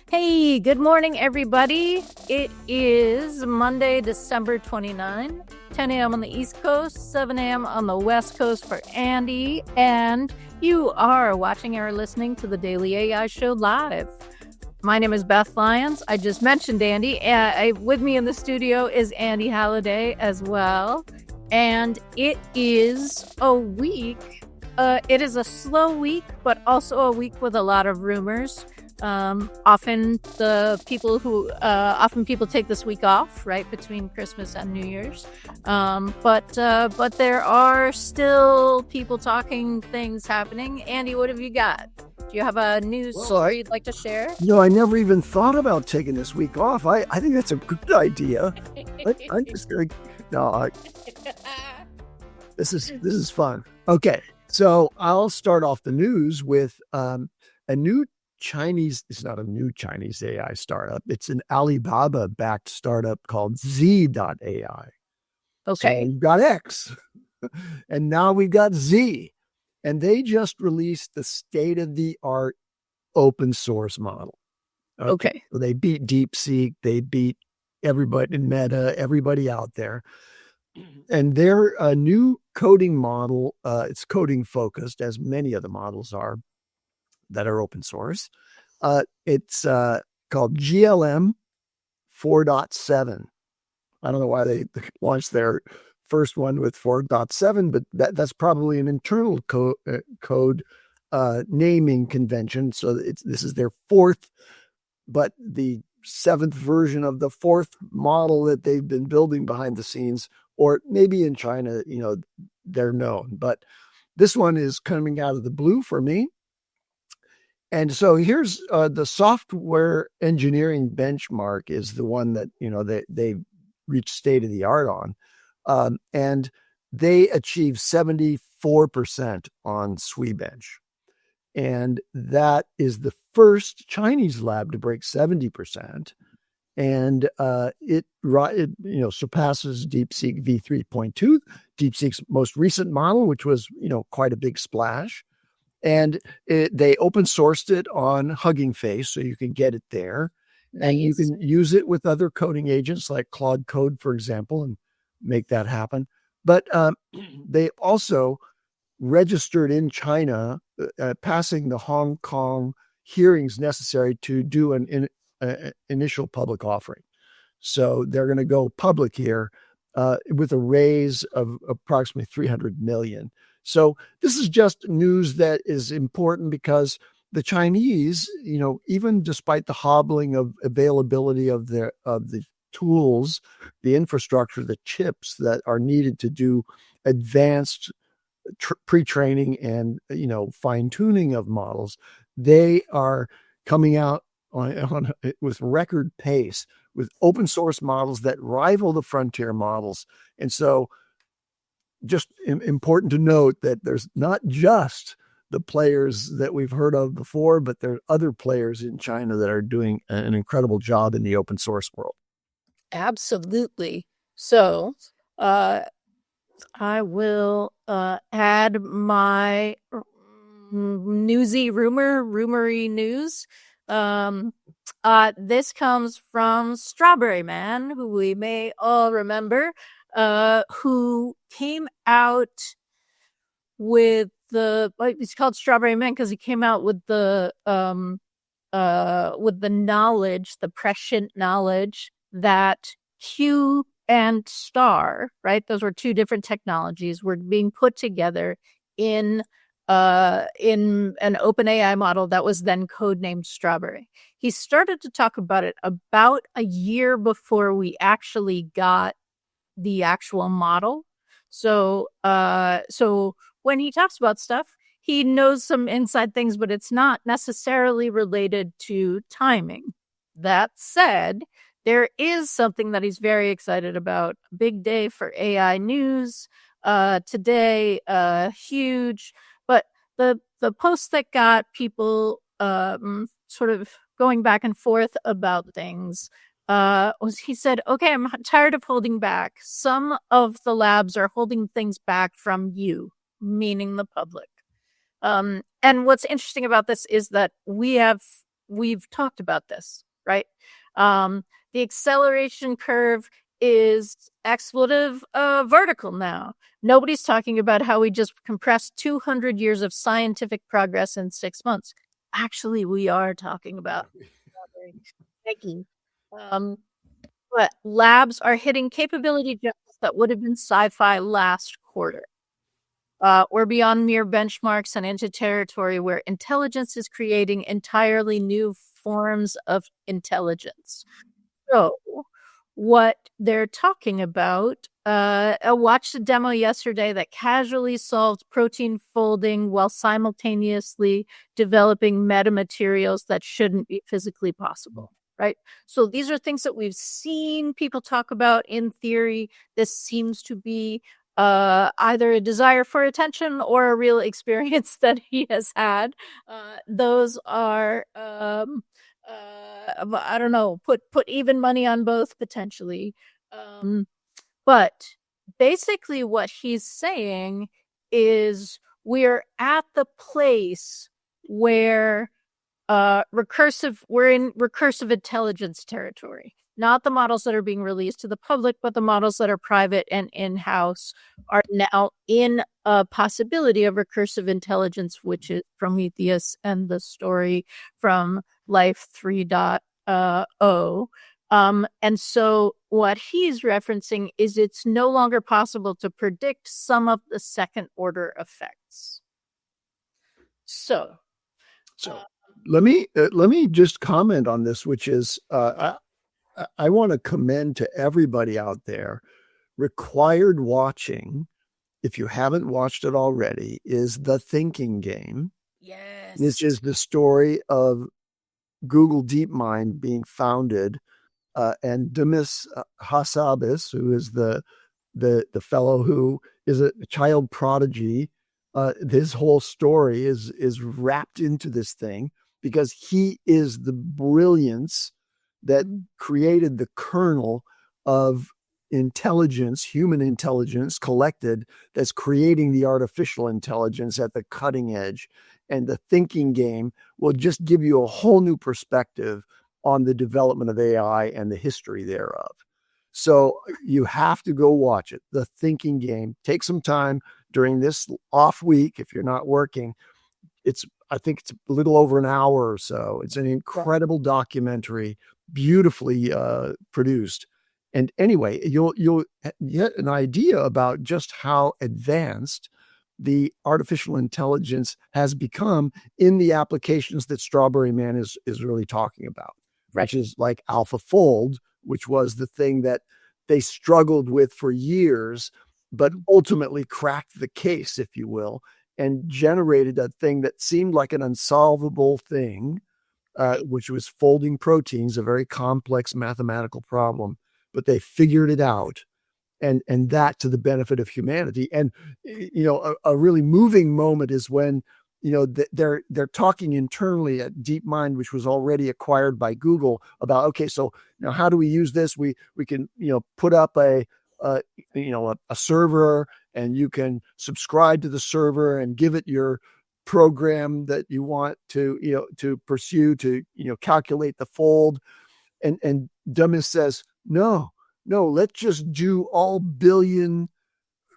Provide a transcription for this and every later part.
Hey, good morning, everybody. It is Monday, December 29, 10 a.m. on the East Coast, 7 a.m. on the West Coast for Andy, and you are watching or listening to the Daily AI Show live. My name is Beth Lyons. I just mentioned Andy. With me in the studio is Andy Halliday as well, and it is a week. It is a slow week, but also a week with a lot of rumors. Often people take this week off, right, between Christmas and New Year's. But there are still people talking, things happening. Andy, what have you got? Do you have a news story you'd like to share? No, I never even thought about taking this week off. I think that's a good idea. I'm just gonna this is fun. Okay, so I'll start off the news with a new Chinese. It's not a new Chinese AI startup. It's an Alibaba-backed startup called Z.ai. Okay. So we've got X, and now we've got Z, and they just released the state-of-the-art open source model. Okay. So they beat DeepSeek, they beat everybody in Meta, everybody out there. And their new coding model, it's coding focused, as many of the models are that are open source. It's called GLM 4.7. I don't know why they launched their first one with 4.7, but that's probably an internal code naming convention. So this is their fourth, but the seventh version of the fourth model that they've been building behind the scenes, or maybe in China, they're known. But this one is coming out of the blue for me. And so here's the software engineering benchmark is the one that, they reached state of the art on. And they achieved 74% on SWE-bench. And that is the first Chinese lab to break 70%. And it surpasses DeepSeek v3.2, DeepSeek's most recent model, which was, quite a big splash. And they open sourced it on Hugging Face, so you can get it there. Nice. And you can use it with other coding agents like Claude Code, for example, and make that happen. But they also registered in China, passing the Hong Kong hearings necessary to do an initial public offering. So they're going to go public here with a raise of approximately 300 million. So this is just news that is important because the Chinese, even despite the hobbling of availability of the tools, the infrastructure, the chips that are needed to do advanced pre-training and fine-tuning of models, they are coming out on with record pace with open source models that rival the frontier models. And so just important to note that there's not just the players that we've heard of before, but there are other players in China that are doing an incredible job in the open source world. Absolutely. So I will add my rumory news. This comes from Strawberry Man, who we may all remember, who came out with it's called Strawberry Man because he came out with the knowledge, the prescient knowledge that Q and star, right? Those were two different technologies were being put together in an open AI model that was then codenamed Strawberry. He started to talk about it about a year before we actually got the actual model. So when he talks about stuff, he knows some inside things, but it's not necessarily related to timing. That said, there is something that he's very excited about. Big day for AI news today, huge. But the post that got people sort of going back and forth about things was he said, okay, I'm tired of holding back. Some of the labs are holding things back from you, meaning the public. And what's interesting about this is that we have we've talked about this, right? The acceleration curve is expletive vertical now. Nobody's talking about how we just compressed 200 years of scientific progress in 6 months. Actually, we are talking about making. But labs are hitting capability jumps that would have been sci-fi last quarter. We're beyond mere benchmarks and into territory where intelligence is creating entirely new forms of intelligence. So, what they're talking about, I watched a demo yesterday that casually solved protein folding while simultaneously developing metamaterials that shouldn't be physically possible, right? So these are things that we've seen people talk about in theory. This seems to be either a desire for attention or a real experience that he has had. Those are I don't know, put even money on both potentially. But basically what he's saying is we're at the place where we're in recursive intelligence territory. Not the models that are being released to the public, but the models that are private and in-house are now in a possibility of recursive intelligence, which is Prometheus and the story from Life 3.0. And so what he's referencing is it's no longer possible to predict some of the second order effects. So let me just comment on this, which is I want to commend to everybody out there. Required watching, if you haven't watched it already, is The Thinking Game. Yes. This is the story of Google DeepMind being founded, and Demis Hassabis, who is the fellow who is a child prodigy. His whole story is wrapped into this thing because he is the brilliance that created the kernel of intelligence, human intelligence collected, that's creating the artificial intelligence at the cutting edge. And The Thinking Game will just give you a whole new perspective on the development of AI and the history thereof. So you have to go watch it. The Thinking Game. Take some time during this off week if you're not working. I think it's a little over an hour or so. It's an incredible documentary, beautifully produced. And anyway, you'll get an idea about just how advanced the artificial intelligence has become in the applications that Strawberry Man is really talking about, which is like AlphaFold, which was the thing that they struggled with for years, but ultimately cracked the case, if you will, and generated a thing that seemed like an unsolvable thing, which was folding proteins, a very complex mathematical problem, but they figured it out. And that to the benefit of humanity. And, a really moving moment is when, they're talking internally at DeepMind, which was already acquired by Google, about, okay, so now how do we use this? We can, put up a server, and you can subscribe to the server and give it your program that you want to pursue to, calculate the fold. And Demis says, no, let's just do all billion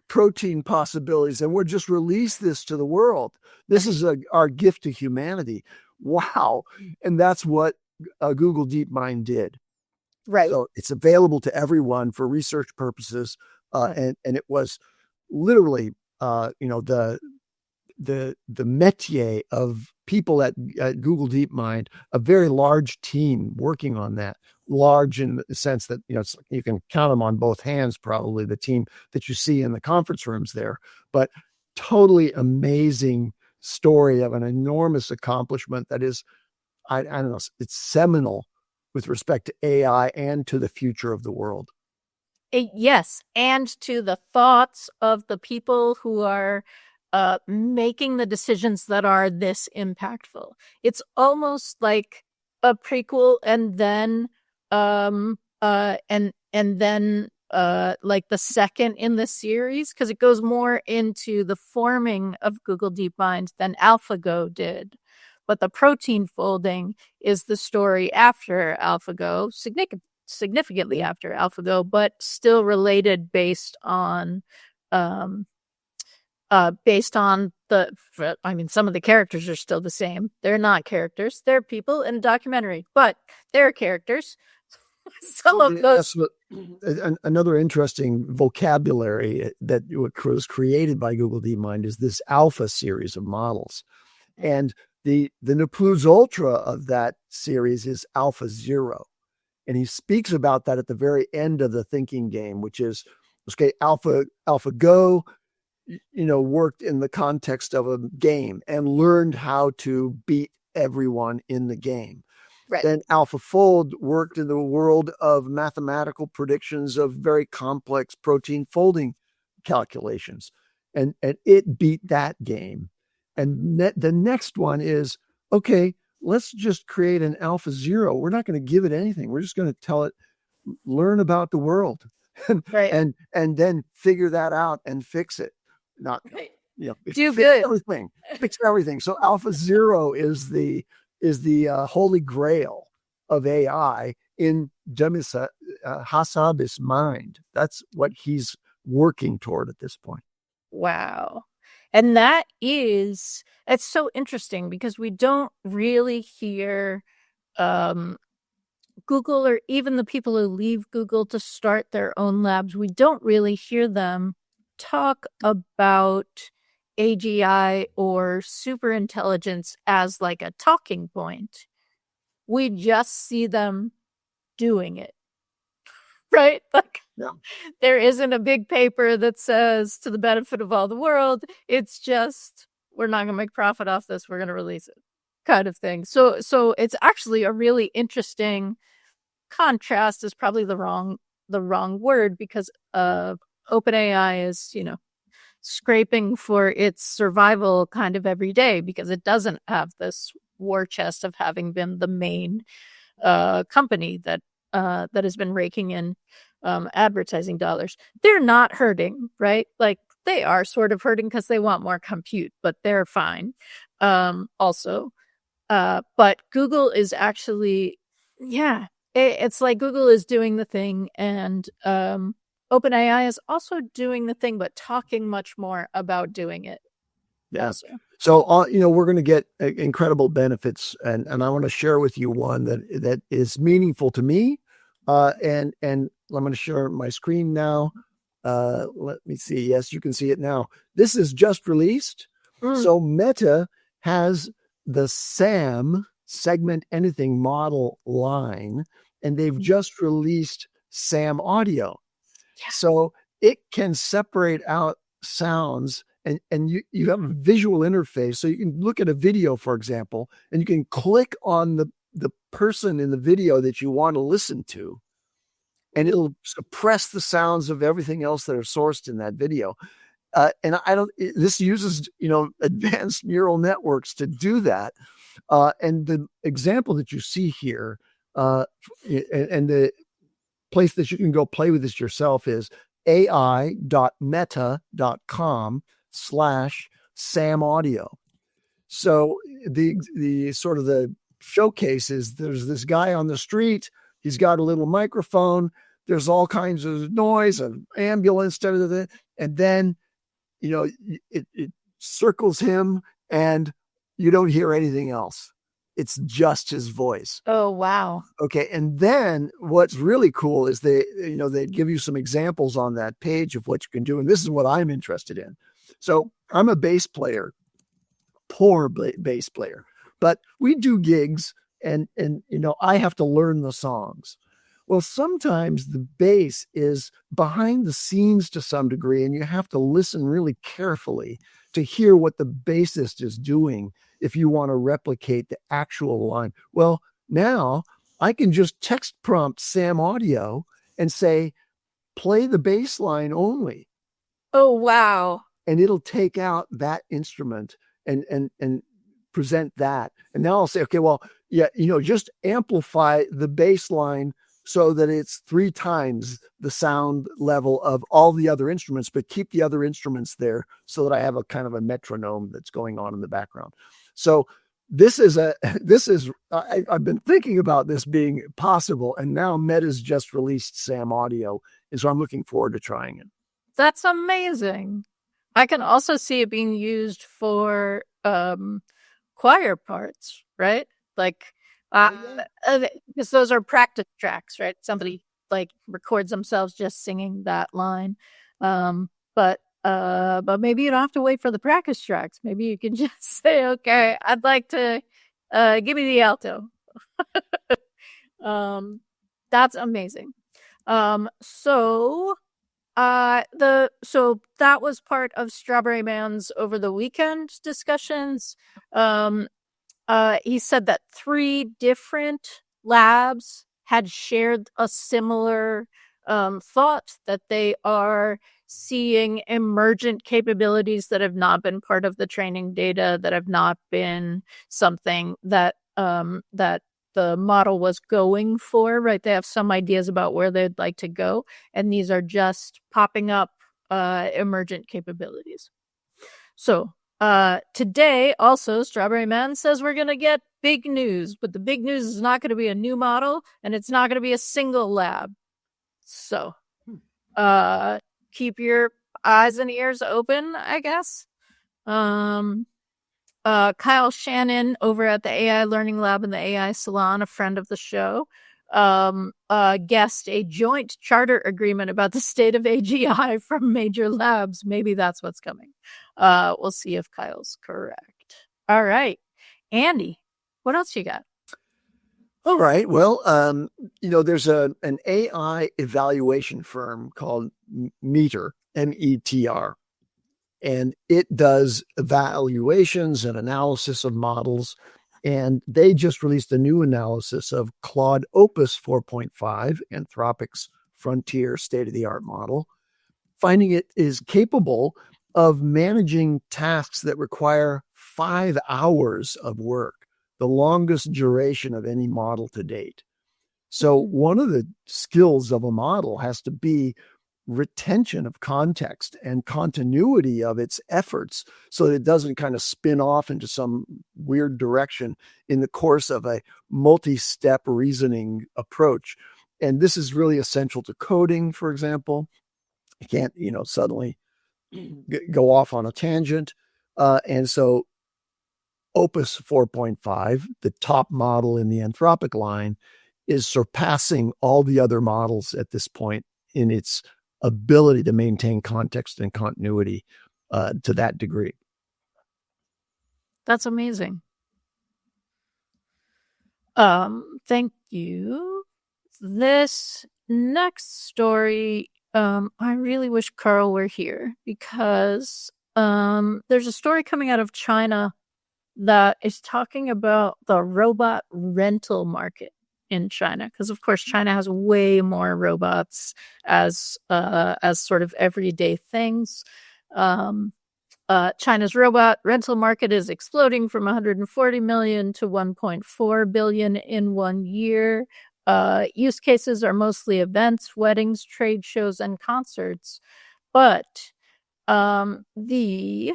protein possibilities, and we'll just release this to the world. This is our gift to humanity. Wow. And that's what Google DeepMind did. Right. So it's available to everyone for research purposes. And it was literally, the métier of people at Google DeepMind, a very large team working on that. Large in the sense that, you can count them on both hands, probably, the team that you see in the conference rooms there. But totally amazing story of an enormous accomplishment that is, I don't know, it's seminal with respect to AI and to the future of the world. Yes, and to the thoughts of the people who are making the decisions that are this impactful. It's almost like a prequel, and then like the second in the series, because it goes more into the forming of Google DeepMind than AlphaGo did. but the protein folding is the story after AlphaGo, significantly after AlphaGo, but still related based on some of the characters are still the same. They're not characters. They're people in a documentary, but they're characters. Some of those. Another interesting vocabulary that was created by Google DeepMind is this alpha series of models. And the ne plus ultra of that series is Alpha Zero. And he speaks about that at the very end of the thinking game, which is, okay, AlphaGo, worked in the context of a game and learned how to beat everyone in the game. Right. Then AlphaFold worked in the world of mathematical predictions of very complex protein folding calculations. And it beat that game. And the next one is, okay, let's just create an Alpha Zero. We're not going to give it anything. We're just going to tell it, learn about the world right. and then figure that out and fix it. Not, right. Do good. Fix everything. So Alpha Zero is the holy grail of AI in Hassabis mind. That's what he's working toward at this point. Wow. And it's so interesting because we don't really hear Google, or even the people who leave Google to start their own labs, we don't really hear them talk about AGI or superintelligence as like a talking point. We just see them doing it, right? Like, there isn't a big paper that says to the benefit of all the world. It's just, we're not going to make profit off this. We're going to release it, kind of thing. So it's actually a really interesting contrast. Is probably the wrong word, because OpenAI is, scraping for its survival kind of every day, because it doesn't have this war chest of having been the main company that has been raking in advertising dollars. They're not hurting, right? Like, they are sort of hurting because they want more compute, but they're fine. Also, but Google is actually, it's like Google is doing the thing, and OpenAI is also doing the thing, but talking much more about doing it. Yes. So, we're going to get incredible benefits, and I want to share with you one that is meaningful to me. And I'm going to share my screen now. Let me see. Yes, you can see it now. This is just released. So Meta has the SAM, segment anything model line, and they've just released SAM audio. Yeah. So it can separate out sounds, and you have a visual interface. So you can look at a video, for example, and you can click on the person in the video that you want to listen to, and it'll suppress the sounds of everything else that are sourced in that video. And this uses, advanced neural networks to do that. And the example that you see here, and the place that you can go play with this yourself, is ai.meta.com/Sam audio. So the sort of the showcase is, there's this guy on the street. He's got a little microphone. There's all kinds of noise, an ambulance, and then, it circles him, and you don't hear anything else. It's just his voice. Oh, wow. Okay. And then what's really cool is they give you some examples on that page of what you can do. And this is what I'm interested in. So I'm a bass player, poor bass player, but we do gigs, and I have to learn the songs. Well, sometimes the bass is behind the scenes to some degree, and you have to listen really carefully to hear what the bassist is doing if you want to replicate the actual line. Well, now I can just text prompt Sam audio and say, play the bass line only. Oh, wow. And it'll take out that instrument and present that. And now I'll say, okay, well, just amplify the bass line so that it's 3 times the sound level of all the other instruments, but keep the other instruments there so that I have a kind of a metronome that's going on in the background. So I've been thinking about this being possible, and now Meta's just released Sam Audio, and so I'm looking forward to trying it. That's amazing. I can also see it being used for choir parts, right? Like, because those are practice tracks, right? Somebody like records themselves just singing that line. But maybe you don't have to wait for the practice tracks. Maybe you can just say, okay, I'd like to give me the alto. That's amazing. So that was part of Strawberry Man's over the weekend discussions. He said that 3 different labs had shared a similar thought that they are seeing emergent capabilities that have not been part of the training data, that have not been something that that the model was going for, right? They have some ideas about where they'd like to go, and these are just popping up emergent capabilities. So today, also, Strawberry Man says we're going to get big news, but the big news is not going to be a new model, and it's not going to be a single lab. So keep your eyes and ears open, I guess. Kyle Shannon over at the AI Learning Lab and the AI Salon, a friend of the show, guessed a joint charter agreement about the state of AGI from major labs. Maybe that's what's coming. We'll see if Kyle's correct. All right. Andy, what else you got? All right. Well, there's an AI evaluation firm called Meter, METR, and it does evaluations and analysis of models. And they just released a new analysis of Claude Opus 4.5, Anthropic's frontier state-of-the-art model, finding it is capable of managing tasks that require 5 hours of work, the longest duration of any model to date. So one of the skills of a model has to be retention of context and continuity of its efforts so that it doesn't kind of spin off into some weird direction in the course of a multi-step reasoning approach. And this is really essential to coding, for example. You can't, suddenly go off on a tangent. And so Opus 4.5, the top model in the Anthropic line, is surpassing all the other models at this point in its ability to maintain context and continuity to that degree. That's amazing. Thank you. This next story, I really wish Carl were here because there's a story coming out of China that is talking about the robot rental market in China, because of course China has way more robots as sort of everyday things. China's robot rental market is exploding from 140 million to 1.4 billion in 1 year. Use cases are mostly events, weddings, trade shows, and concerts. But the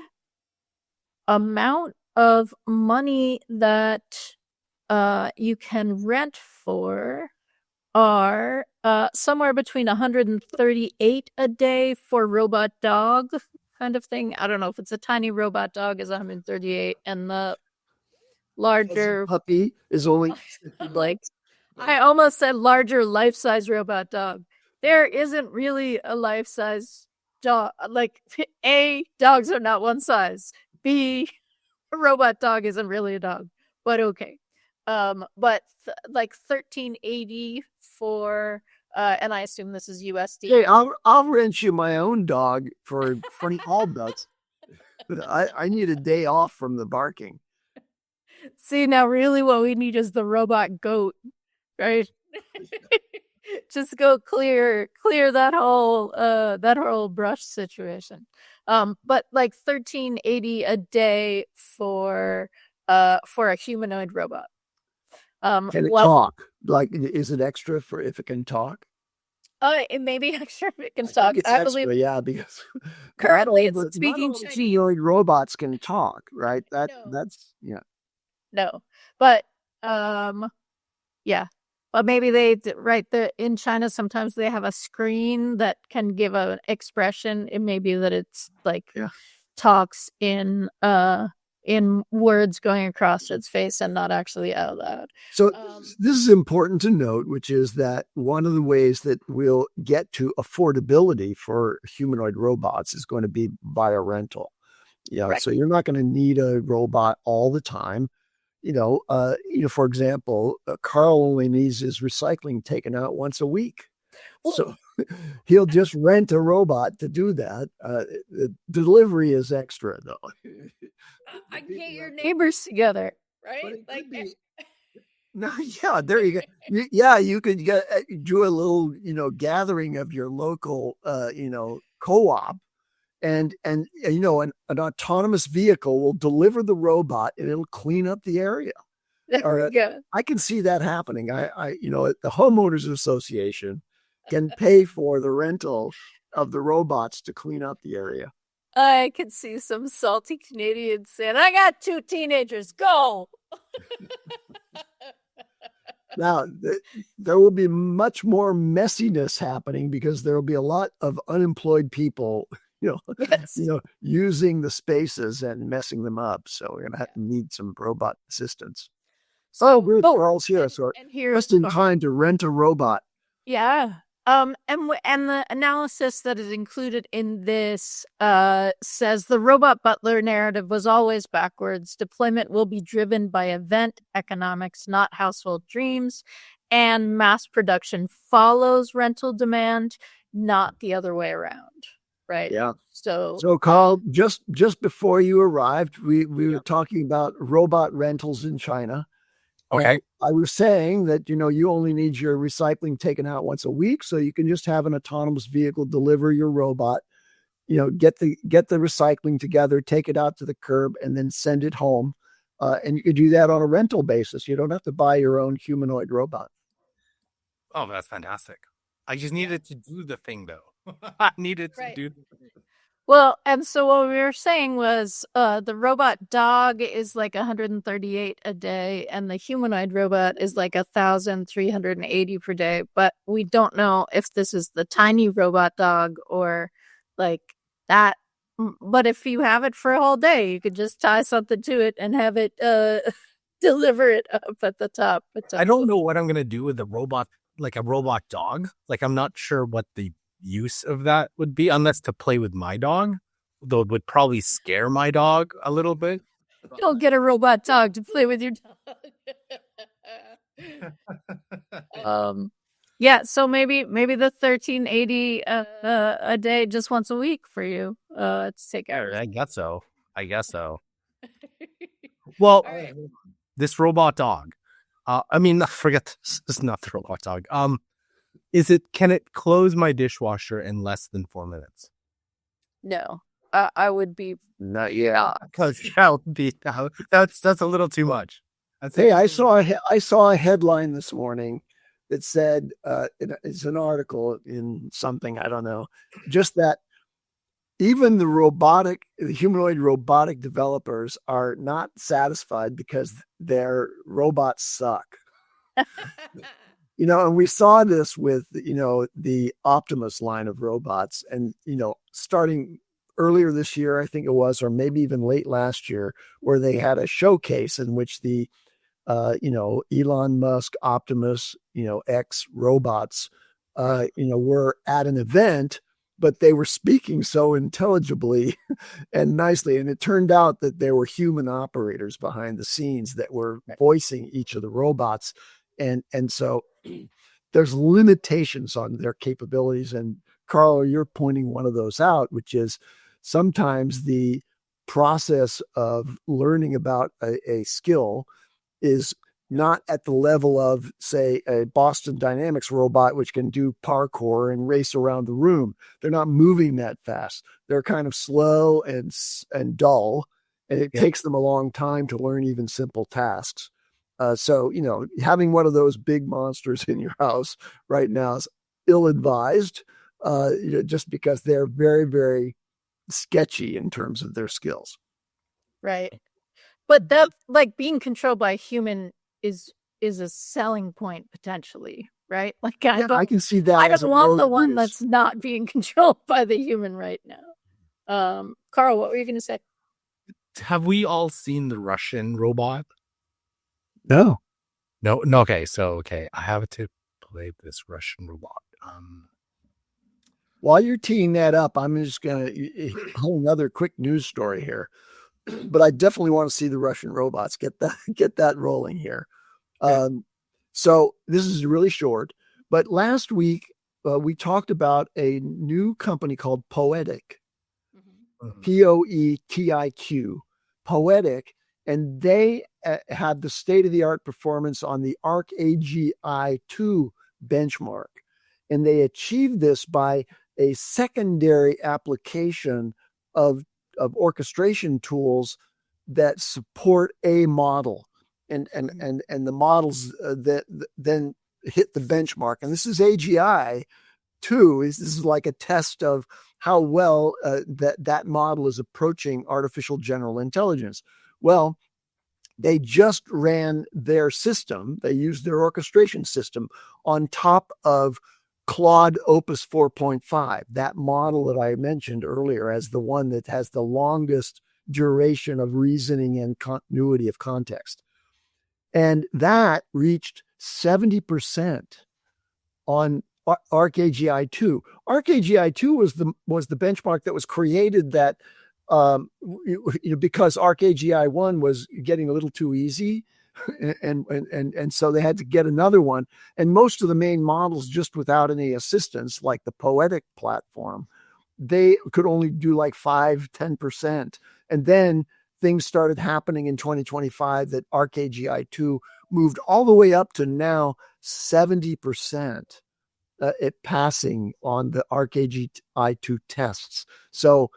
amount of money that you can rent for are somewhere between 138 a day for robot dog kind of thing. I don't know if it's a tiny robot dog is 138 and the larger puppy is only like I almost said larger life-size robot dog. There isn't really a life-size dog. Like A, dogs are not one size. B, a robot dog isn't really a dog. But okay. Like 1380 for and I assume this is USD. Hey, I'll rent you my own dog for all bucks. But I need a day off from the barking. See, now really what we need is the robot goat, right? Just go clear that whole brush situation. But like 1380 a day for a humanoid robot. Can it talk? Like, is it extra for if it can talk? It may be extra if it can talk. I believe, yeah, because currently it's speaking humanoid robots can talk, right? That's yeah. no. But yeah. But maybe in China sometimes they have a screen that can give an expression. It may be that it's like talks in words going across its face and not actually out loud. So this is important to note, which is that one of the ways that we'll get to affordability for humanoid robots is going to be via rental. Yeah. Right. So you're not going to need a robot all the time. For example, Carl only needs his recycling taken out once a week. So he'll just rent a robot to do that. The delivery is extra, though. I get your neighbors together, right? Like, no, yeah, there you go. Yeah, you could do a little, gathering of your local, co-op, and an autonomous vehicle will deliver the robot and it'll clean up the area. I can see that happening. The homeowners association can pay for the rental of the robots to clean up the area. I can see some salty Canadians saying, I got 2 teenagers, go. Now, there will be much more messiness happening because there will be a lot of unemployed people, using the spaces and messing them up. So we're going to have to need some robot assistance. We're Charles here. So just in time to rent a robot. Yeah. And the analysis that is included in this says the robot butler narrative was always backwards. Deployment will be driven by event economics, not household dreams, and mass production follows rental demand, not the other way around. Right. Yeah. So Carl, just before you arrived, we were talking about robot rentals in China. Okay. I was saying that, you only need your recycling taken out once a week. So you can just have an autonomous vehicle deliver your robot, get the recycling together, take it out to the curb and then send it home. And you could do that on a rental basis. You don't have to buy your own humanoid robot. Oh, that's fantastic. I just needed to do the thing though. I needed to do the thing. Well, and so what we were saying was the robot dog is like 138 a day, and the humanoid robot is like 1,380 per day. But we don't know if this is the tiny robot dog or like that. But if you have it for a whole day, you could just tie something to it and have it deliver it up at the top. I don't know what I'm going to do with a robot, like a robot dog. Like, I'm not sure what the use of that would be, unless to play with my dog, though it would probably scare my dog a little bit. Don't get a robot dog to play with your dog. Yeah, so maybe the 1,380 a day just once a week for you to take out. I guess so. Well, this robot dog. Forget it's not the robot dog. Can it close my dishwasher in less than 4 minutes? No, I would be. Not yet. Because that's a little too much. Hey, I saw a headline this morning that said, it's an article in something, I don't know, just that even the humanoid robotic developers are not satisfied because their robots suck. And we saw this with, the Optimus line of robots and, starting earlier this year, I think it was, or maybe even late last year, where they had a showcase in which the, Elon Musk Optimus, X robots, were at an event, but they were speaking so intelligibly and nicely. And it turned out that there were human operators behind the scenes that were voicing each of the robots. And so there's limitations on their capabilities. And Carl, you're pointing one of those out, which is sometimes the process of learning about a skill is not at the level of, say, a Boston Dynamics robot, which can do parkour and race around the room. They're not moving that fast. They're kind of slow and dull, and it takes them a long time to learn even simple tasks. So, having one of those big monsters in your house right now is ill-advised, just because they're very, very sketchy in terms of their skills. Right. But that, like, being controlled by a human is a selling point potentially, right? Like, I can see that. I as don't a want mode the of one use. that's not being controlled by the human right now. Carl, what were you going to say? Have we all seen the Russian robot? No. No. Okay. So, I have to play this Russian robot. While you're teeing that up, I'm just going to hold another quick news story here. But I definitely want to see the Russian robots. Get that rolling here. Okay. So this is really short. But last week we talked about a new company called Poetic, Poetiq, Poetic, and they had the state of the art performance on the ARC AGI2 benchmark. And they achieved this by a secondary application of orchestration tools that support a model, and the models that then hit the benchmark. And this is AGI too. This is like a test of how well that model is approaching artificial general intelligence. Well, they just ran their system. They used their orchestration system on top of Claude Opus 4.5, that model that I mentioned earlier as the one that has the longest duration of reasoning and continuity of context. And that reached 70% on ArcAGI2. ArcAGI2 was the benchmark that was created that because ArcAGI1 was getting a little too easy, and so they had to get another one. And most of the main models, just without any assistance, like the Poetic platform, they could only do like 5-10%. And then things started happening in 2025 that ArcAGI2 moved all the way up to now 70%. It passing on the ArcAGI2 tests. So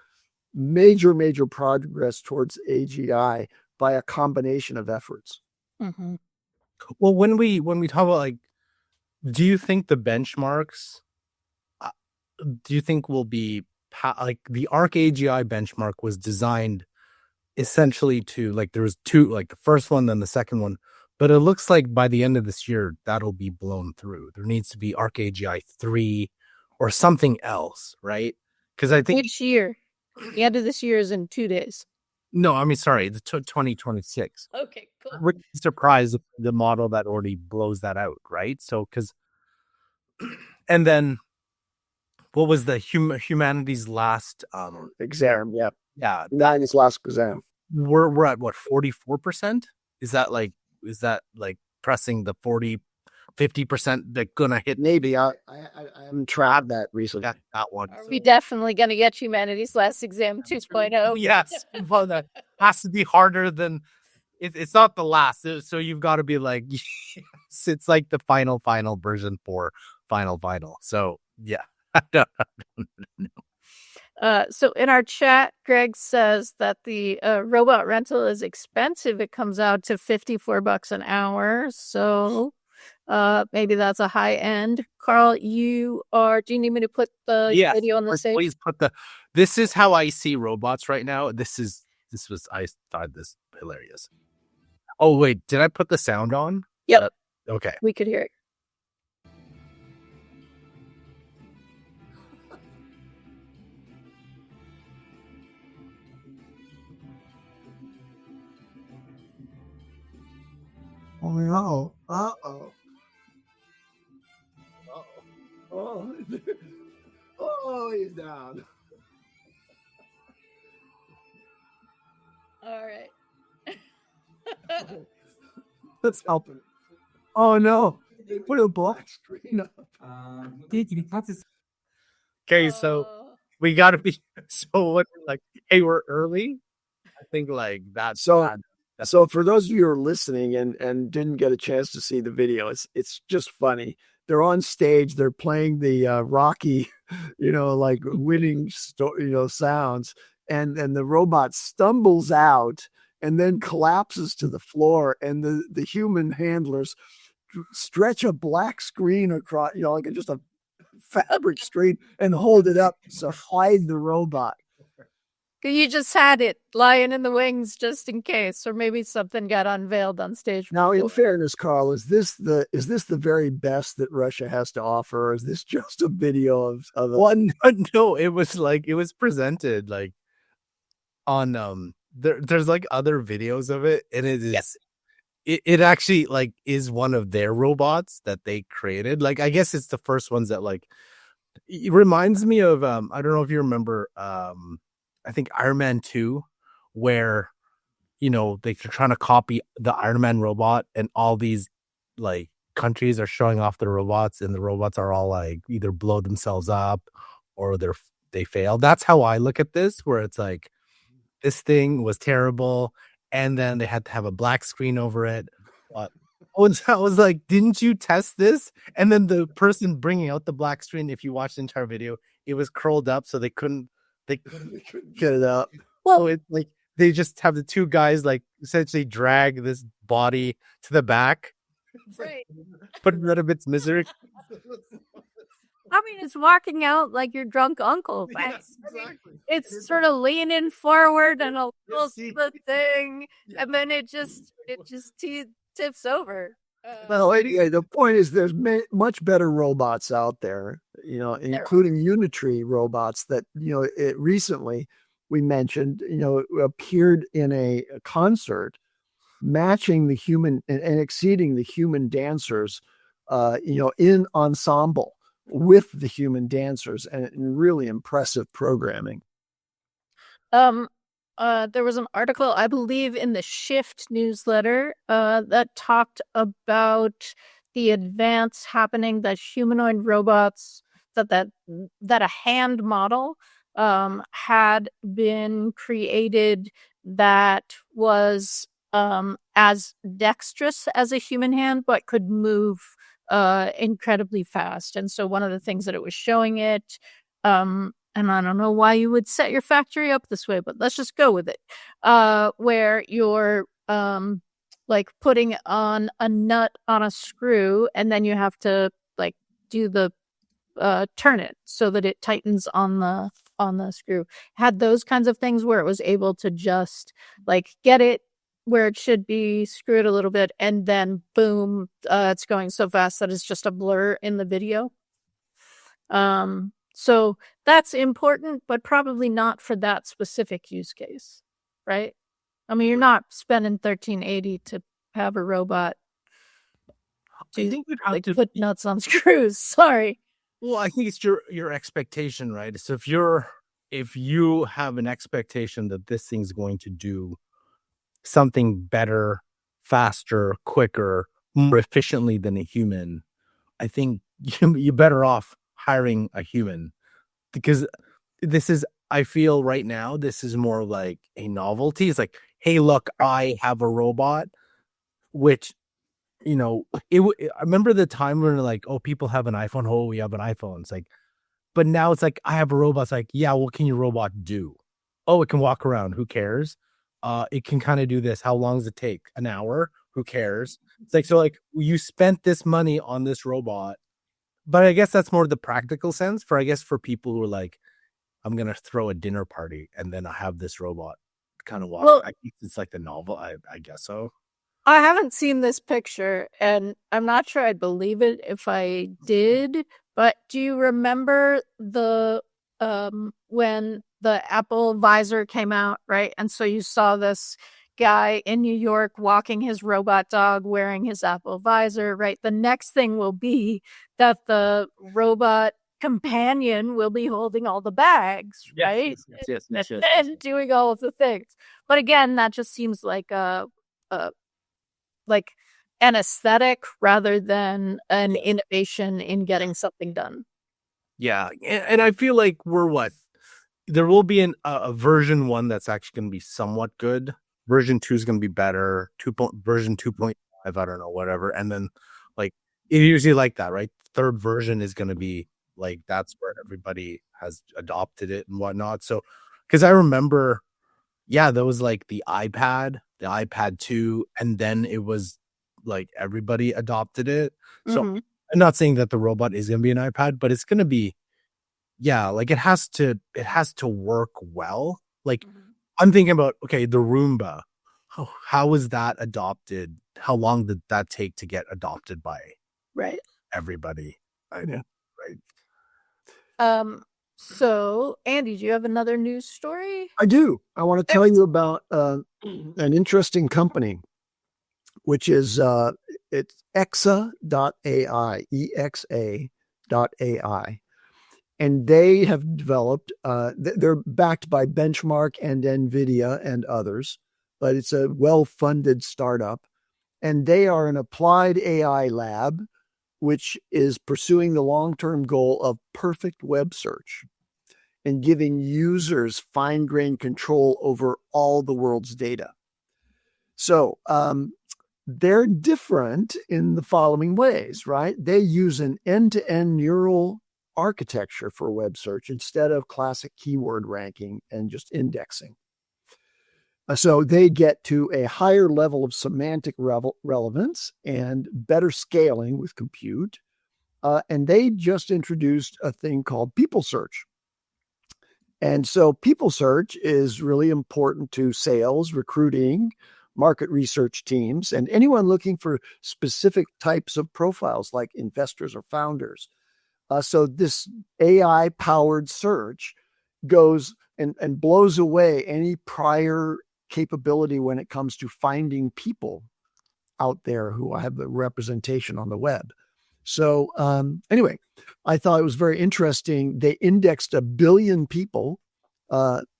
major progress towards AGI by a combination of efforts. Mm-hmm. Well, when we talk about, like, do you think the benchmarks, do you think will be like the ARC AGI benchmark was designed essentially to, like, there was two, like the first one, then the second one, but it looks like by the end of this year, that'll be blown through. There needs to be ARC AGI 3 or something else, right? Because I think Which year? The end of this year is in 2 days. No, I mean, sorry, the 2026. Okay, cool. I'm really surprised at the model that already blows that out, right? So, and then what was the humanity's last exam? Yeah, yeah, Nine's last exam. We're at what, 44%? Is that like pressing the 50% that gonna hit? Maybe I haven't tried that recently. That one. Are we definitely going to get humanity's last exam 2.0? Yes, well, that has to be harder than it's not the last. So you've got to be like, yes, it's like the final version for final. So yeah. So in our chat, Greg says that the robot rental is expensive. It comes out to $54 an hour. So maybe that's a high end. Carl, do you need me to put the video on the stage? Please put this is how I see robots right now. I thought this hilarious. Oh, wait, did I put the sound on? Yep. Okay. We could hear it. Oh no. Uh-oh. Oh. Oh, he's down. All right. Let's help him. Oh no. They put a black screen up. Okay, so we gotta be what, like, hey, we're early. I think like that's so for those of you who are listening and didn't get a chance to see the video, it's just funny. They're on stage, they're playing the Rocky, like winning sounds, and the robot stumbles out and then collapses to the floor, and the human handlers stretch a black screen across, like just a fabric screen, and hold it up to hide the robot. You just had it lying in the wings just in case, or maybe something got unveiled on stage. Now, in before. fairness, Carl, is this the very best that Russia has to offer, or is this just a video of One? No, it was presented like on there's like other videos of it, and it is Yes. it actually like is one of their robots that they created. Like I guess it's the first ones that like it reminds me of I don't know if you remember I think Iron Man 2, where they're trying to copy the Iron Man robot, and all these like countries are showing off their robots, and the robots are all like either blow themselves up or they fail. That's how I look at this, where it's like this thing was terrible, and then they had to have a black screen over it. But I was like, didn't you test this? And then the person bringing out the black screen, if you watch the entire video, it was curled up, so they couldn't get it up. Well, so it's like they just have the two guys like essentially drag this body to the back, right. put it out of its misery. I mean, it's walking out like your drunk uncle. Yes, exactly. It's sort of leaning forward and a little split thing, and then it just tips over. Well, anyway, the point is there's much better robots out there, including Unitary robots that, recently we mentioned, appeared in a concert matching the human and exceeding the human dancers, in ensemble with the human dancers, and really impressive programming. There was an article, I believe, in the Shift newsletter that talked about the advance happening that humanoid robots that a hand model had been created that was as dexterous as a human hand, but could move incredibly fast. And so one of the things that it was showing it, and I don't know why you would set your factory up this way, but let's just go with it. Where you're like putting on a nut on a screw, and then you have to like do the turn it so that it tightens on the screw. Had those kinds of things where it was able to just like get it where it should be, screw it a little bit, and then boom, it's going so fast that it's just a blur in the video. So that's important, but probably not for that specific use case, right? I mean, you're not spending $13.80 to have a robot I think you'd have like to put nuts on screws. Sorry. Well, I think it's your expectation, right? So if you have an expectation that this thing's going to do something better, faster, quicker, more efficiently than a human, I think you're better off hiring a human, because I feel right now, this is more like a novelty. It's like, hey, look, I have a robot, which, I remember the time when like, oh, people have an iPhone. Oh, we have an iPhone. It's like, but now it's like, I have a robot. It's like, yeah, what can your robot do? Oh, it can walk around. Who cares? It can kind of do this. How long does it take? An hour? Who cares? It's like, so like you spent this money on this robot, but I guess that's more the practical sense for people who are like, I'm going to throw a dinner party and then I have this robot kind of walk. Well, I guess it's like the novel. I guess so. I haven't seen this picture, and I'm not sure I'd believe it if I did, but do you remember when the Apple visor came out, right? And so you saw this guy in New York walking his robot dog wearing his Apple visor, right? The next thing will be that the robot companion will be holding all the bags, right? Yes. And doing all of the things. But again, that just seems like like an aesthetic rather than an innovation in getting something done. Yeah, and I feel like there will be a version 1 that's actually going to be somewhat good. Version 2 is going to be better. Version 2.5, I don't know, whatever. And then like it usually like that, right? Third version is going to be like, that's where everybody has adopted it and whatnot. So, because I remember, yeah, there was like the iPad 2, and then it was like everybody adopted it. So I'm not saying that the robot is going to be an iPad, but it's going to be, yeah, like it has to work well. Like, I'm thinking about, okay, the Roomba. How was that adopted? How long did that take to get adopted by Right. everybody? I know. So, Andy, do you have another news story? I do. I want to tell you about an interesting company, which is it's exa.ai, EXA.ai. And they have developed, they're backed by Benchmark and NVIDIA and others, but it's a well-funded startup. And they are an applied AI lab, which is pursuing the long-term goal of perfect web search and giving users fine-grained control over all the world's data. So they're different in the following ways, right? They use an end-to-end neural architecture for web search instead of classic keyword ranking and just indexing. So they get to a higher level of semantic relevance and better scaling with compute. And they just introduced a thing called people search. And so people search is really important to sales, recruiting, market research teams, and anyone looking for specific types of profiles like investors or founders. So this AI-powered search goes and blows away any prior capability when it comes to finding people out there who have the representation on the web. So anyway, I thought it was very interesting. They indexed 1 billion people,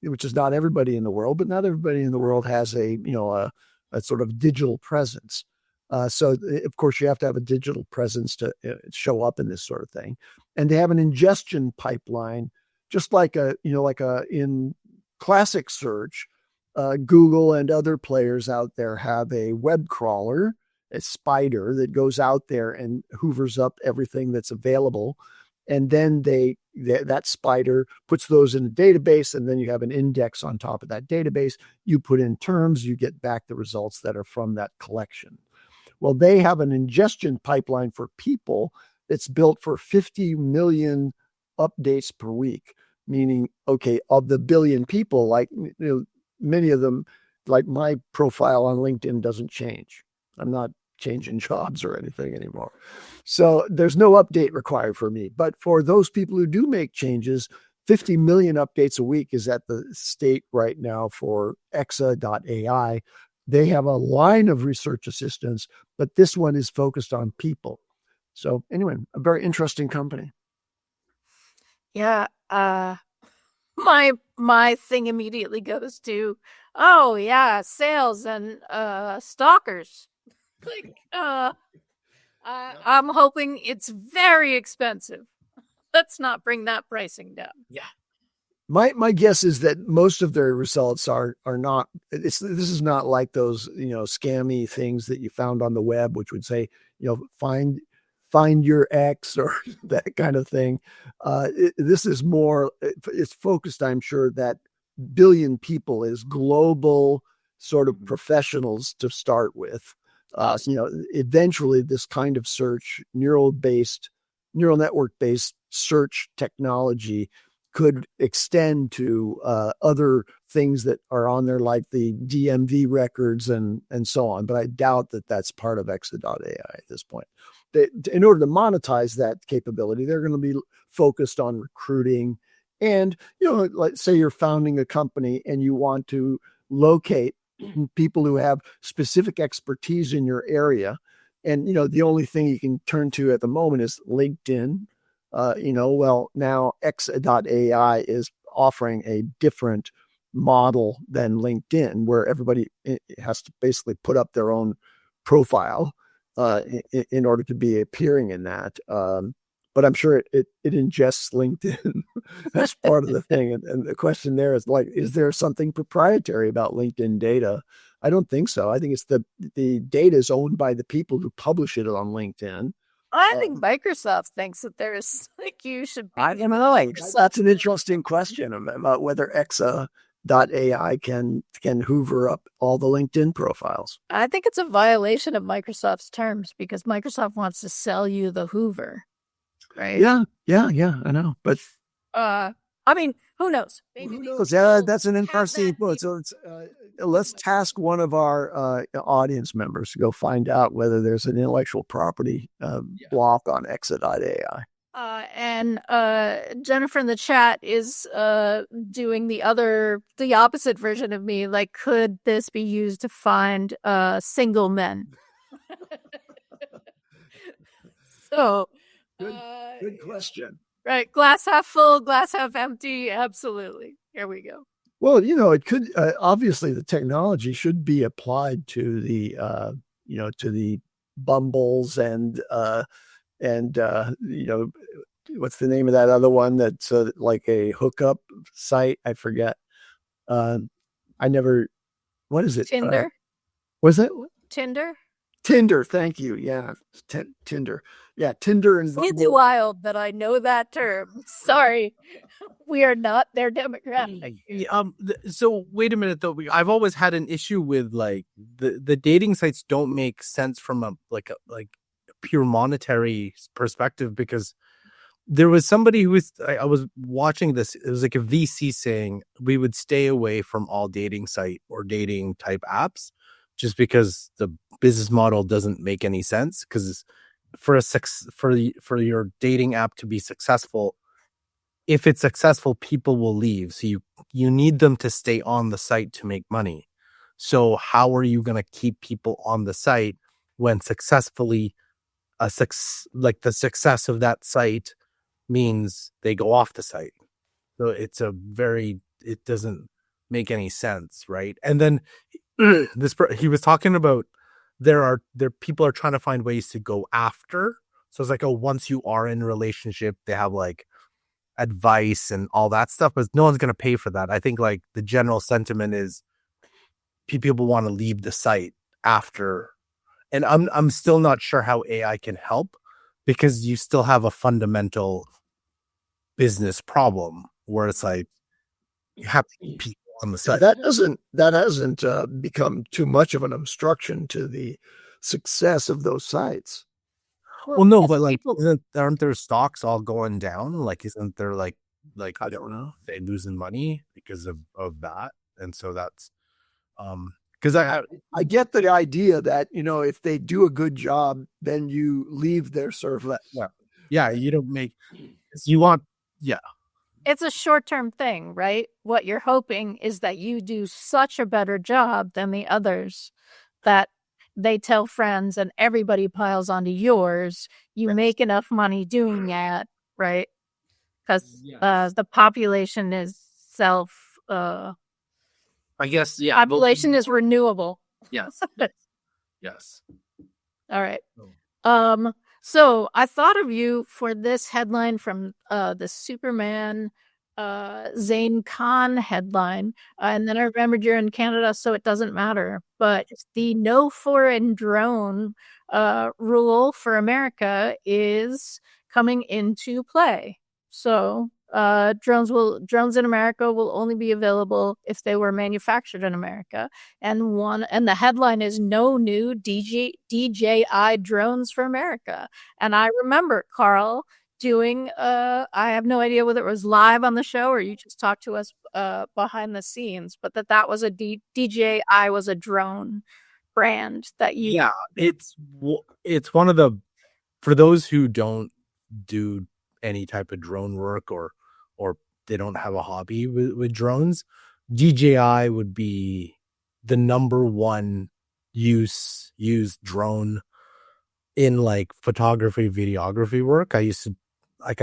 which is not everybody in the world, but not everybody in the world has a sort of digital presence. So of course you have to have a digital presence to show up in this sort of thing. And they have an ingestion pipeline, just like in classic search, Google and other players out there have a web crawler, a spider that goes out there and hoovers up everything that's available. And then that spider puts those in a database, and then you have an index on top of that database. You put in terms, you get back the results that are from that collection. Well, they have an ingestion pipeline for people that's built for 50 million updates per week, meaning, okay, of the 1 billion people, like, many of them, like my profile on LinkedIn doesn't change. I'm not changing jobs or anything anymore. So there's no update required for me. But for those people who do make changes, 50 million updates a week is at the state right now for exa.ai. They have a line of research assistants, but this one is focused on people. So anyway, a very interesting company. Yeah. My thing immediately goes to, oh yeah, sales and stalkers. Like, I'm hoping it's very expensive. Let's not bring that pricing down. Yeah. My guess is that most of their results are not. This is not like those scammy things that you found on the web, which would say find your ex or that kind of thing. This is more. It's focused, I'm sure, that 1 billion people is global sort of professionals to start with. Eventually, this kind of search, neural network based search technology could extend to other things that are on there, like the DMV records and so on. But I doubt that that's part of exa.ai at this point. In order to monetize that capability, they're going to be focused on recruiting. And, let's say you're founding a company and you want to locate people who have specific expertise in your area. And, the only thing you can turn to at the moment is LinkedIn. Well, now exa.ai is offering a different model than LinkedIn, where everybody has to basically put up their own profile in order to be appearing in that. But I'm sure it ingests LinkedIn. That's part of the thing. And the question there is, like, is there something proprietary about LinkedIn data? I don't think so. I think it's the data is owned by the people who publish it on LinkedIn. I think Microsoft thinks that there's you should be. I don't know. That's an interesting question about whether exa.ai can hoover up all the LinkedIn profiles. I think it's a violation of Microsoft's terms because Microsoft wants to sell you the Hoover, right? Yeah, I know. But I mean, who knows? Maybe who knows? That's an interesting point. So let's task one of our audience members to go find out whether there's an intellectual property block on Exa.ai. And Jennifer in the chat is doing the opposite version of me. Like, could this be used to find single men? So, good question. Right, glass half full, glass half empty. Absolutely. Here we go. Well, it could obviously the technology should be applied to the to the Bumbles and what's the name of that other one that's like a hookup site? I forget. What is it? Tinder. Was it Tinder? Tinder, thank you. Yeah, Tinder. Yeah, Tinder and It's wild that I know that term. Sorry, we are not their demographic. So wait a minute though. I've always had an issue with like the dating sites don't make sense from a pure monetary perspective, because there was somebody who was I was watching this. It was like a VC saying we would stay away from all dating site or dating type apps just because the business model doesn't make any sense. Because for your dating app to be successful, if it's successful, people will leave. So you need them to stay on the site to make money. So how are you going to keep people on the site when successfully the success of that site means they go off the site? So it doesn't make any sense, right? And then he was talking about there people are trying to find ways to go after. So it's like, once you are in a relationship, they have like advice and all that stuff, but no one's going to pay for that. I think like the general sentiment is people want to leave the site after. And I'm still not sure how AI can help, because you still have a fundamental business problem where it's like you have people on the site. That hasn't become too much of an obstruction to the success of those sites. Well, no, but like, aren't their stocks all going down? Like, isn't there like I don't know, they losing money because of that? And so that's because I get the idea that if they do a good job, then you leave their servlet. Yeah, you don't make you want It's a short-term thing, right? What you're hoping is that you do such a better job than the others that they tell friends and everybody piles onto yours. You make enough money doing that, right? Because the population is I guess, population is renewable. Yes. Yes. All right. So I thought of you for this headline from the Superman Zane Khan headline, and then I remembered you're in Canada, so it doesn't matter. But the no foreign drone rule for America is coming into play. So drones in America will only be available if they were manufactured in America. And the headline is no new DJI drones for America. And I remember Carl doing I have no idea whether it was live on the show or you just talked to us behind the scenes, but that was a DJI was a drone brand that you it's one of the, for those who don't do any type of drone work or they don't have a hobby with drones, DJI would be the number one used drone in like photography, videography work. I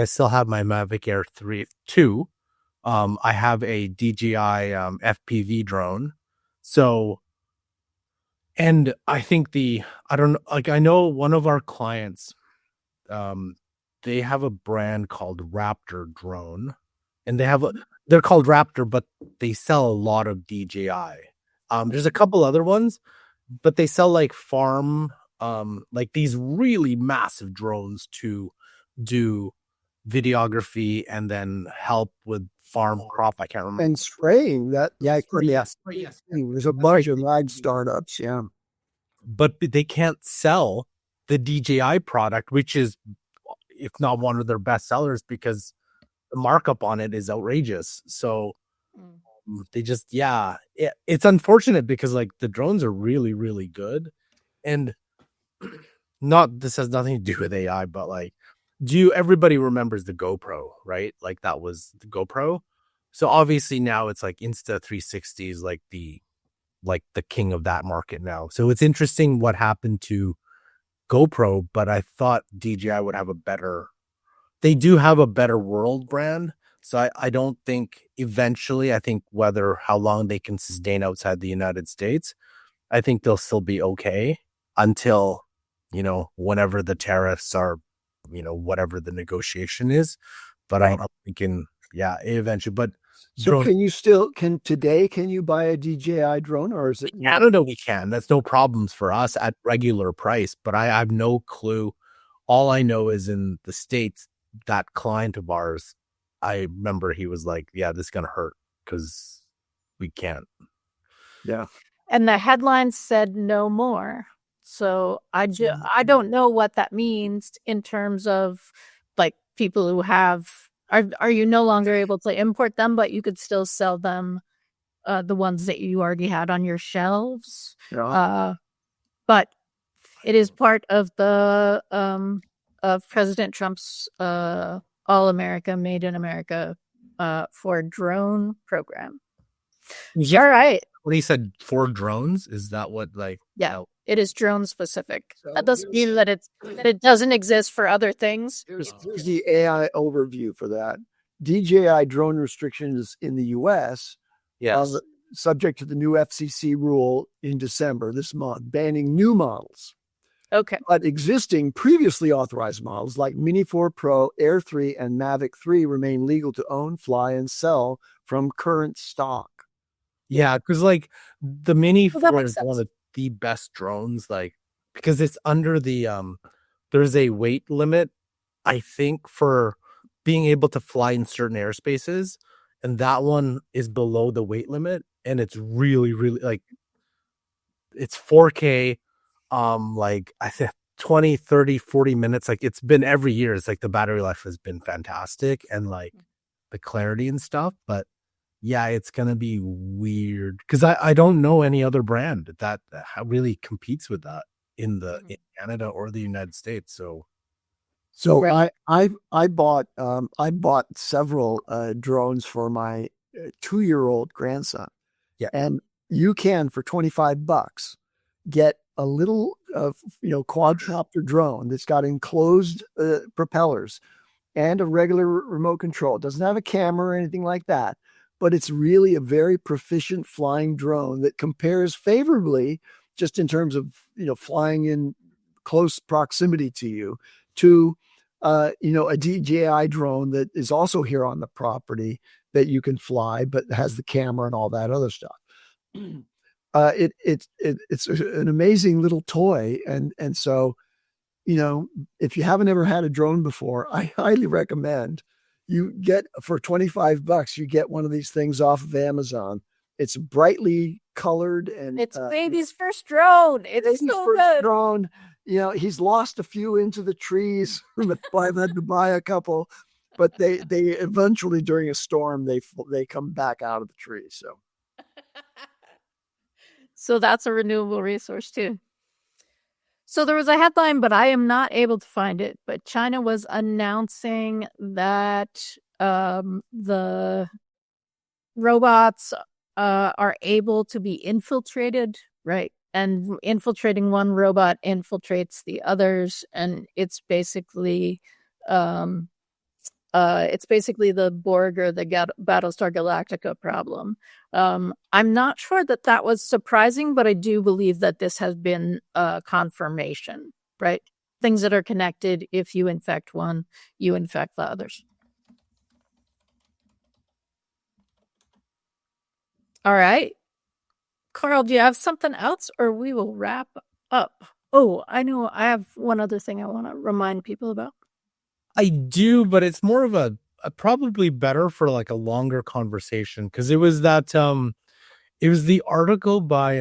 still have my Mavic Air 2. I have a DJI FPV drone. So, and I think I know one of our clients, they have a brand called Raptor drone, and they're called Raptor, but they sell a lot of DJI. There's a couple other ones, but they sell like farm, like these really massive drones to do videography and then help with farm crop. I can't remember. And spraying that. Yeah. Yes. There's a bunch of ag startups. Yeah. But they can't sell the DJI product, which is, if not one of their best sellers, because the markup on it is outrageous. So Mm. they just, it's unfortunate because like the drones are really, really good. And this has nothing to do with AI, but like, everybody remembers the GoPro, right? Like that was the GoPro. So obviously now it's like Insta 360 is like the king of that market now. So it's interesting what happened to GoPro, but I thought DJI would have they do have a better world brand. So I don't think eventually, I think how long they can sustain outside the United States, I think they'll still be okay until, whenever the tariffs are, whatever the negotiation is. But I'm thinking, eventually. But So can you buy a DJI drone, or is it Canada? We can. That's no problems for us at regular price. But I have no clue. All I know is in the States, that client of ours, I remember he was like, "Yeah, this is gonna hurt because we can't." Yeah. And the headline said no more. So I don't know what that means in terms of like people who are you no longer able to import them, but you could still sell them, the ones that you already had on your shelves. Yeah. But it is part of the of President Trump's All America, Made in America for drone program. All right. What he said, 4 drones. Is that what like? Yeah, Oh. it is drone specific. So That doesn't mean that it doesn't exist for other things. Here's the AI overview for that. DJI drone restrictions in the U.S. Yes. Subject to the new FCC rule in December this month, banning new models. Okay. But existing previously authorized models like Mini 4 Pro, Air 3, and Mavic 3 remain legal to own, fly, and sell from current stock. Yeah, because like the Mini 4 is sense. one of the best drones, like because it's under the there's a weight limit, I think, for being able to fly in certain airspaces, and that one is below the weight limit, and it's really, really like it's 4K, like I think 20, 30, 40 minutes. Like it's been every year. It's like the battery life has been fantastic and like the clarity and stuff, but yeah, it's gonna be weird because I don't know any other brand that really competes with that in Canada or the United States. So Right. I bought several drones for my 2-year-old grandson. Yeah. And you can, for $25, get a little quadcopter drone that's got enclosed propellers and a regular remote control. It doesn't have a camera or anything like that, but it's really a very proficient flying drone that compares favorably, just in terms of flying in close proximity to you, to a DJI drone that is also here on the property that you can fly, but has the camera and all that other stuff. It's an amazing little toy, and so if you haven't ever had a drone before, I highly recommend you get, for $25, you get one of these things off of Amazon. It's brightly colored, and It's baby's first drone. It's so good. Drone. He's lost a few into the trees. I've had to buy a couple, but they eventually, during a storm, they come back out of the tree. So that's a renewable resource too. So there was a headline, but I am not able to find it. But China was announcing that the robots are able to be infiltrated, right? And infiltrating one robot infiltrates the others, and it's basically the Borg or the Battlestar Galactica problem. I'm not sure that was surprising, but I do believe that this has been confirmation, right? Things that are connected, if you infect one, you infect the others. All right. Carl, do you have something else, or we will wrap up? Oh, I know. I have one other thing I want to remind people about. I do, but it's more of a probably better for like a longer conversation, because it was that it was the article by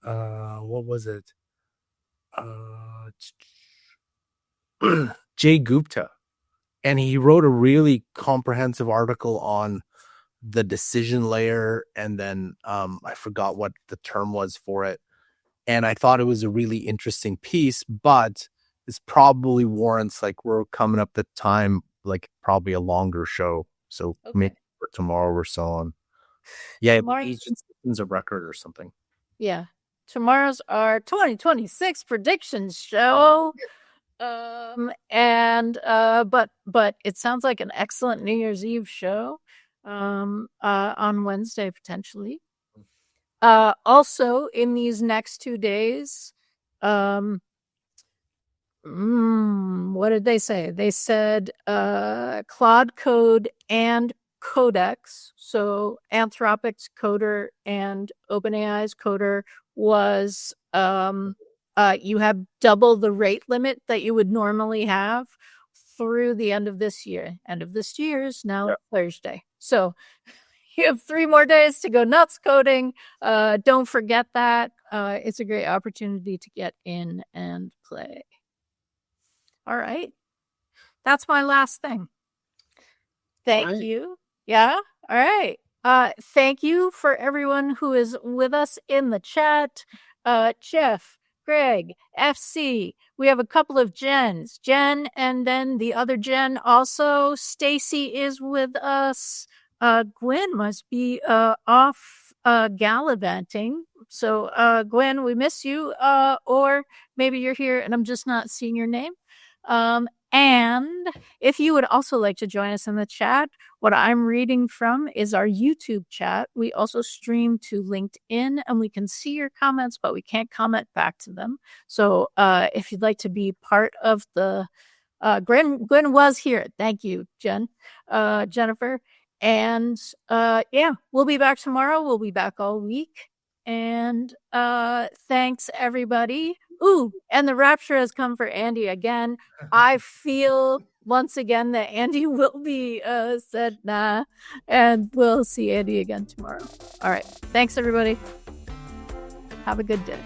what was it? Jay Gupta. and he wrote a really comprehensive article on the decision layer, and then I forgot what the term was for it. And I thought it was a really interesting piece, but this probably warrants, like, we're coming up the time, like probably a longer show. So maybe for tomorrow or so on. Yeah, it's a record or something. Yeah. Tomorrow's our 2026 predictions show. But it sounds like an excellent New Year's Eve show on Wednesday potentially. Also in these next 2 days, what did they say? They said Claude Code and Codex. So Anthropic's Coder and OpenAI's Coder was you have double the rate limit that you would normally have through the end of this year. End of this year is now Thursday. So you have 3 more days to go nuts coding. Don't forget that. It's a great opportunity to get in and play. All right. That's my last thing. Thank you. Yeah. All right. Thank you for everyone who is with us in the chat. Jeff, Greg, FC. We have a couple of Jens. Jen and then the other Jen also. Stacy is with us. Gwen must be off gallivanting. So Gwen, we miss you. Or maybe you're here and I'm just not seeing your name. And if you would also like to join us in the chat, what I'm reading from is our YouTube chat. We also stream to LinkedIn and we can see your comments, but we can't comment back to them. So if you'd like to be part of the Gwen was here. Thank you, Jennifer. And we'll be back tomorrow. We'll be back all week. And thanks everybody. Ooh, and the rapture has come for Andy again. I feel once again that Andy will be said nah, and we'll see Andy again tomorrow. All right. Thanks everybody. Have a good day.